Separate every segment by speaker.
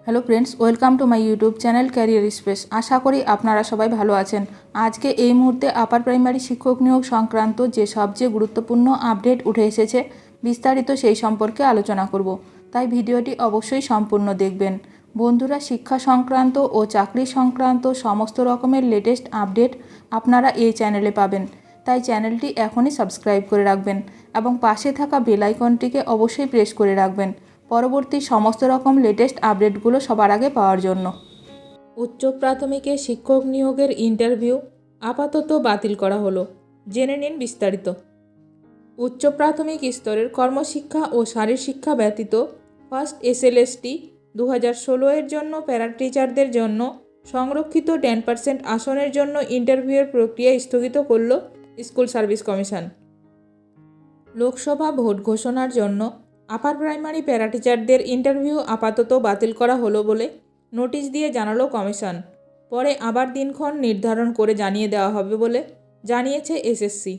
Speaker 1: Hello friends, welcome to my YouTube channel career space. আশা করি আপনারা সবাই ভালো আছেন। আজকে এই মুহূর্তে আপার প্রাইমারি শিক্ষক নিয়োগ সংক্রান্ত যে সবচেয়ে গুরুত্বপূর্ণ আপডেট উঠে এসেছে, বিস্তারিত সেই সম্পর্কে আলোচনা করব। তাই ভিডিওটি অবশ্যই সম্পূর্ণ দেখবেন। বন্ধুরা, শিক্ষা সংক্রান্ত ও চাকরি সংক্রান্ত সমস্ত রকমের লেটেস্ট আপডেট আপনারা এই চ্যানেলে পাবেন। তাই চ্যানেলটি এখনই সাবস্ক্রাইব করে রাখবেন এবং পাশে থাকা বেল আইকনটিকে অবশ্যই প্রেস করে রাখবেন পরবর্তী সমস্ত রকম লেটেস্ট আপডেটগুলো সবার আগে পাওয়ার জন্য। উচ্চ প্রাথমিকে শিক্ষক নিয়োগের ইন্টারভিউ আপাতত বাতিল করা হলো। জেনে নিন বিস্তারিত। উচ্চ প্রাথমিক স্তরের কর্মশিক্ষা ও শারীরশিক্ষা ব্যতীত ফার্স্ট এসএলএসটি 2016 এর জন্য প্যারা টিচারদের জন্য সংরক্ষিত 10% আসনের জন্য ইন্টারভিউয়ের প্রক্রিয়া স্থগিত করল school service commission. Lok Sabha vote ঘোষণার জন্য আপার প্রাইমারি প্যারা টিচারদের ইন্টারভিউ আপাতত বাতিল করা হলো বলে নোটিশ দিয়ে জানালো কমিশন। পরে আবার দিনক্ষণ নির্ধারণ করে জানিয়ে দেওয়া হবে বলে জানিয়েছে এসএসসি।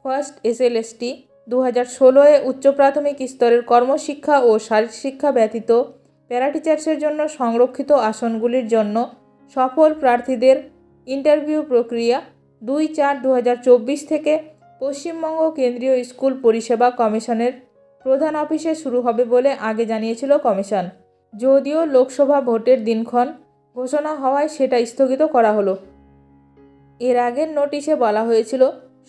Speaker 1: ফার্স্ট এসএলএসটি 2016-এ উচ্চ প্রাথমিক স্তরের কর্মশিক্ষা ও শারীরশিক্ষা ব্যতীত প্যারা টিচার্সের জন্য সংরক্ষিত আসনগুলির জন্য সফল প্রার্থীদের ইন্টারভিউ প্রক্রিয়া 2/4/2024 থেকে পশ্চিমবঙ্গ কেন্দ্রীয় স্কুল পরিষেবা কমিশনের প্রধান অফিসে শুরু হবে বলে আগে জানিয়েছিল কমিশন। যদিও লোকসভা ভোটের দিনক্ষণ ঘোষণা হওয়ায় সেটা স্থগিত করা হলো। এর আগের নোটিশে বলা হয়েছিল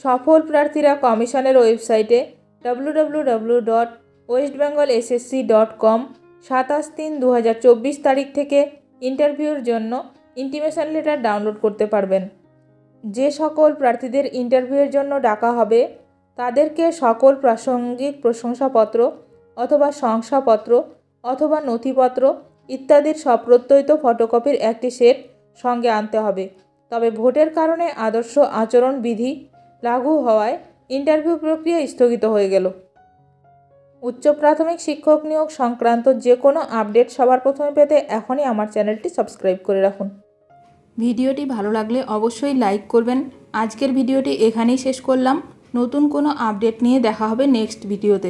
Speaker 1: সফল প্রার্থীরা কমিশনের ওয়েবসাইটে www.westbengalssc.com 27/3/2024 তারিখ থেকে ইন্টারভিউর জন্য ইন্টিমেশন লেটার ডাউনলোড করতে পারবেন। যে সকল প্রার্থীদের ইন্টারভিউয়ের জন্য ডাকা হবে তাদেরকে সকল প্রাসঙ্গিক প্রশংসাপত্র অথবা শংসাপত্র অথবা নথিপত্র ইত্যাদির সপ্রত্যয়িত ফটোকপির একটি সেট সঙ্গে আনতে হবে। তবে ভোটের কারণে আদর্শ আচরণ বিধি লাগু হওয়ায় ইন্টারভিউ প্রক্রিয়া স্থগিত হয়ে গেল। উচ্চ প্রাথমিক শিক্ষক নিয়োগ সংক্রান্ত যে কোনো আপডেট সবার প্রথমে পেতে এখনই আমার চ্যানেলটি সাবস্ক্রাইব করে রাখুন। ভিডিওটি ভালো লাগলে অবশ্যই লাইক করবেন। আজকের ভিডিওটি এখানেই শেষ করলাম। নতুন কোনো আপডেট নিয়ে দেখা হবে নেক্সট ভিডিওতে।